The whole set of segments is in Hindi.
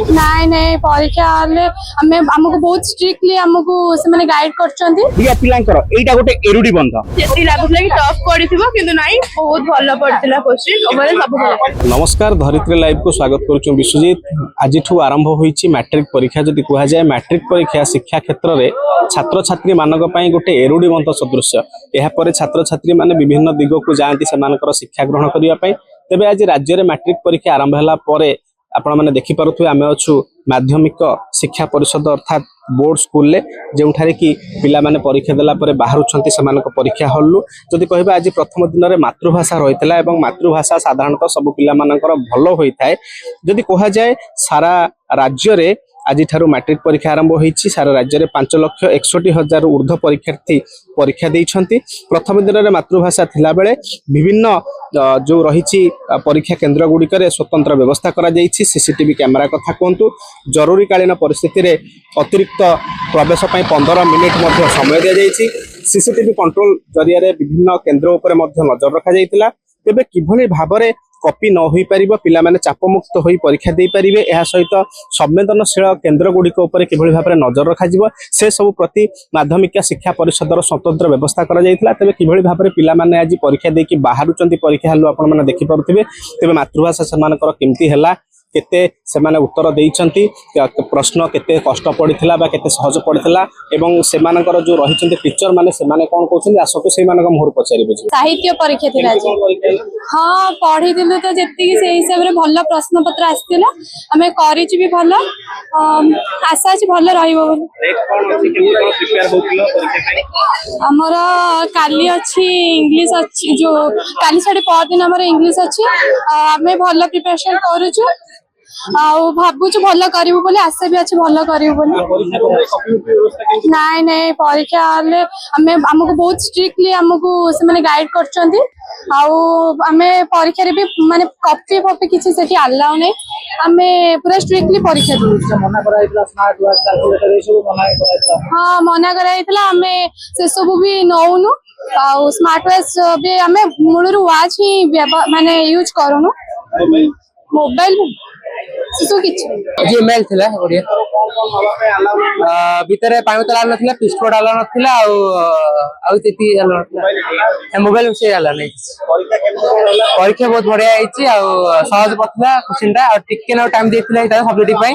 नाई नहीं परीक्षा हमें हमको बहुत स्ट्रिक्टली हमको से माने गाइड करछंती बिया पिलांकर एटा गोटे एरुडी बंध जेती लागुला कि टफ पडिथिबो किंतु नाही बहुत भलो पडिथिला क्वेश्चन ओमरे सब भलो। नमस्कार धरित्री लाइव को स्वागत करूँ विश्वजीत। आज आरंभ होईची मैट्रिक परीक्षा जदि कह जाए मैट्रिक परीक्षा शिक्षा क्षेत्र में छात्र छात्री मानक पई गोटे एरुडी बंध सदृश एहा परे छात्र छात्री माने विभिन्न दिग को जाती से शिक्षा ग्रहण करने तेबे आज राज्य में मैट्रिक परीक्षा आरंभ होला परे आपण माने देखि पारुथुवे आमे अछु माध्यमिक शिक्षा परिषद अर्थात बोर्ड स्कूल ले जोठारे कि पिला माने परीक्षा देला परे बाहरुछंती समानक परीक्षा हल्लु जदि कहबा आज प्रथम दिन रे मातृभाषा रहितला एवं मातृभाषा साधारणतः सब पिला मानकर भलो होइथाय जदि कहा जाए सारा राज्य रे आज ठारू मैट्रिक परीक्षा आरंभ होईची सारा राज्य में 5,61,000 ऊर्ध्व परीक्षार्थी परीक्षा देइछंती। प्रथम दिन में मातृभाषा थिला बेले विभिन्न जो रही परीक्षा केन्द्र गुड़िक स्वतंत्र व्यवस्था करा जाइछि। सीसीटीवी कैमेरा कथा कहतु जरूरीकालीन परिस्थिति रे अतिरिक्त प्रवेश 15 मिनिट समय दि जाइछि। सीसीटीवी कंट्रोल जरिया विभिन्न केन्द्र उपर नजर रखा जाइतिला। तेबे किभली भाबरे कॉपी न होई परिबो पिला माने चापमुक्त होई परीक्षा दे परिबे एहा सहित संवेदनशील केन्द्र गुड़िक उपर किभली भाबरे नजर रखा जिवो से सब प्रति माध्यमिक शिक्षा परिषदर स्वतंत्र व्यवस्था करा जाइतिला। तबे किभली भाबरे पिला माने आज परीक्षा देकी बाहरुचंती परीक्षा हल्लु आपण माने देखि पारुथिबे। तबे मातृभाषा समानकर केमती हला केते से माने उत्तर देइछंती प्रश्न केते कष्ट पड़िथिला बा केते सहज पड़िथिला एवं से मानकर जो रहिछंती टीचर माने से माने कोन कहउछंती आसको से मानक मोहर पचारिबे साहित्य परीक्षा थिला जी। हां पढी दिलु तो जेति कि से हिसाब रे भलो प्रश्न पत्र आस्थिला हमें करिछि भी भलो आशा अछि भलो रहिबो हमरा काली अछि इंग्लिश अछि जो काली साडे पर दिन हमर इंग्लिश अछि हमें भलो प्रिपरेशन करूछु आउ भाबुछु भलो करिवो बोले आशा भी अछि भलो करिवो बोले। नाई नहीं परीक्षा हमें हमको बहुत स्ट्रिक्टली हमको से माने गाइड करछंती आउ हमें परीक्षा रे भी माने कॉपी कॉपी किछि सेठी अलाउ नै हमें पूरा स्ट्रिक्टली परीक्षा दउ मना कराइतला स्मार्ट वर्क कैलकुलेटर ए सब मना कराइतला। हां मना कराइतला हमें से सब भी नउनु आउ स्मार्ट वर्क भी हमें मूलरु वाच ही माने यूज करूनु मोबाइल सिसु किछि जे मेल थिला ओडिया भीतर पानी तला नथिला पिस्टोल डाला नथिला आ तेती डाला नथिला मोबाइल से डाला नै। परीक्षा बहुत बढ़िया आइछि आ सहज पथला क्वेश्चनटा आ टिके ना टाइम देथिला इटा सब्जेक्ट पई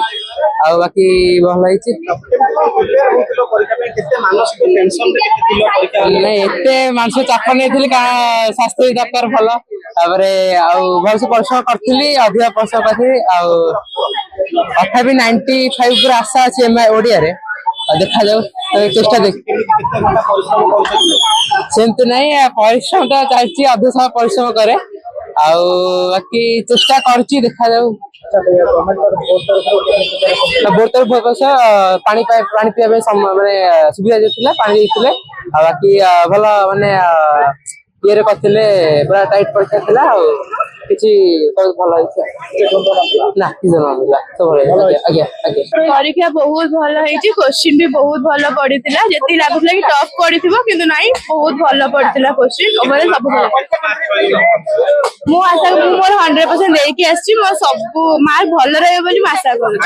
आ बाकी भल आइछि नै एते मानसिक चाप नै थिले का स्वास्थ्य दरकार भलो ताबरे आ भलसे परिश्रम करथिली अधिक परिश्रम करथिली आ तथापि 95 पर आशा अछि एम ओडिया रे देखा जाऊ चेष्टा देख सेंत नहीं परिश्रम तो चलछि अधिक समय परिश्रम करे आ बाकी चेष्टा करछि देखा जाऊ बोर्ड तरफ पानी पिया माने सुविधा देथिला पानी देथिले आ बाकी भलो माने ये रे करथिले पूरा टाइट परीक्षा थिला आ किछि बहुत भलो हिसाब ना कि जनाला तो भलो आगे आगे परीक्षा बहुत भलो हेछि क्वेश्चन भी बहुत भलो पडिथिला जेती लागुला कि टफ पडिथिबो किंतु नाही बहुत भलो पडिथिला क्वेश्चन ओमरे सब भलो मो आशा को मोर 100% देई कि आछि मो सब मार्क भलो रहबे बोली आशा करू।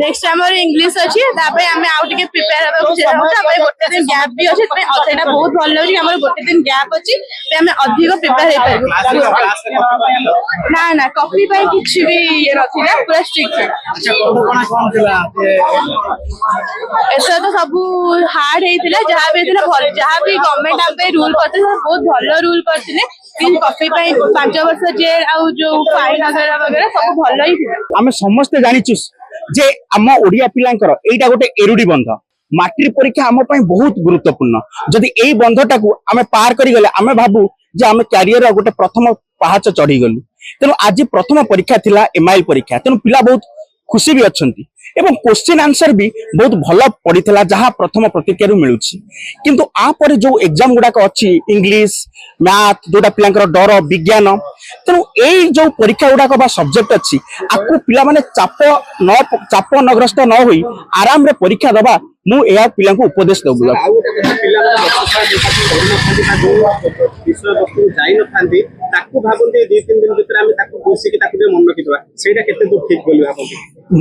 नेक्स्ट हमर इंग्लिश अछि तापे हमें आउट के प्रिपेयर होबे चाहू तापे गोटे दिन गैप भी अछि तमे अथेटा बहुत भलो होछि हमर गोटे दिन गैप अछि ते हमें अधिक प्रिपेयर हे पाबो ना ना कॉपी पे कुछ भी ये नथिला पूरा स्ट्रिक्ट अच्छा कोन कोन थिला एसा तो सब हार्ड हेतिला जहां भी हेतिला भल जहां भी गवर्नमेंट आपे रूल करते बहुत भलो रूल करथिले कि कॉपी पे 5 वर्ष जेल आ जो फाइन वगैरह वगैरह सब भलो ही थिला। आमे समस्त जानिछु जे आम ओडिया पिलांकर एटा गोटे एरुडी बंध मैट्रिक परीक्षा आम पई बहुत गुरुत्वपूर्ण जदि एई बंधटा को आमे पार करि गले आमे भाबू जे आमे कैरियर गोटे प्रथम पहाच चढ़ी गलु तेनु आज प्रथम परीक्षा थिला एमआईएल परीक्षा तेनु पिला बहुत खुशी भी अछंती एवं क्वेश्चन आंसर भी बहुत भलो पड़ीथला जहाँ प्रथम प्रतिक्रिया रु मिलुछि किंतु आ परे जो एग्जाम गुडा अछि इंग्लिश मैथ जोटा पिलांकर डर विज्ञान तेणु एई जो परीक्षा गुडा बा सब्जेक्ट अछि आकु पिला माने चाप नग्रस्त न होई आराम रे परीक्षा दबा ମୁଁ ଏହା ପିଲାଙ୍କୁ ଉପଦେଶ ଦେବୁ। ଆଉ ଗୋଟେ କଥା ପିଲାମାନେ ବିଷୟବସ୍ତୁ ଯାଇନଥାନ୍ତି ତାକୁ ଭାବନ୍ତି 2-3 ଦିନ ଭିତରେ ଆମେ ତାକୁ ବସିକି ତାକୁ ଟିକେ ମନେ ରଖିଦେବା, ସେଇଟା କେତେ ଦୂର ଠିକ ବୋଲି ଭାବନ୍ତି?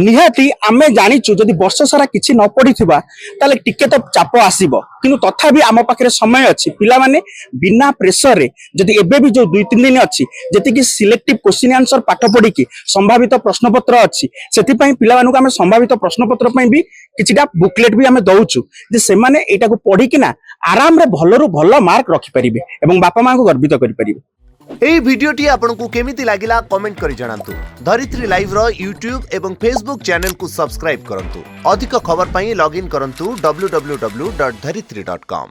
ନିହାତି ଆମେ ଜାଣିଛୁ ଯଦି ବର୍ଷ ସାରା କିଛି ନ ପଢିଥିବା ତାହେଲେ ଟିକେ ତ ଚାପ ଆସିବ, କିନ୍ତୁ ତଥାପି ଆମ ପାଖରେ ସମୟ ଅଛି। ପିଲାମାନେ ବିନା ପ୍ରେସରରେ ଯଦି ଏବେ ବି ଯୋଉ 2-3 ଦିନ ଅଛି ଯେତିକି ସିଲେକ୍ଟିଭ କ୍ୱେଶ୍ଚିନ୍ ଆନ୍ସର ପାଠ ପଢିକି ସମ୍ଭାବିତ ପ୍ରଶ୍ନପତ୍ର ଅଛି, ସେଥିପାଇଁ ପିଲାମାନଙ୍କୁ ଆମେ ସମ୍ଭାବିତ ପ୍ରଶ୍ନପତ୍ର ପାଇଁ ବି କିଛିଟା ବୁକଲେଟ୍ ବି ଆମେ ଦଉଛୁ ଯେ ସେମାନେ ଏଇଟାକୁ ପଢିକିନା ଆରାମରେ ଭଲରୁ ଭଲ ମାର୍କ ରଖିପାରିବେ ଏବଂ ବାପା ମାଙ୍କୁ ଗର୍ବିତ କରିପାରିବେ। এই ভিডিওটি আপনার কেমিতি লাগিলা কমেন্ট করে জানাতু। ধরিত্রী লাইভ র यूट्यूब एवं फेसबुक चैनल को सब्सक्राइब करंतु। अधिक खबर पाई लॉगिन करंतु www.dharitri.com।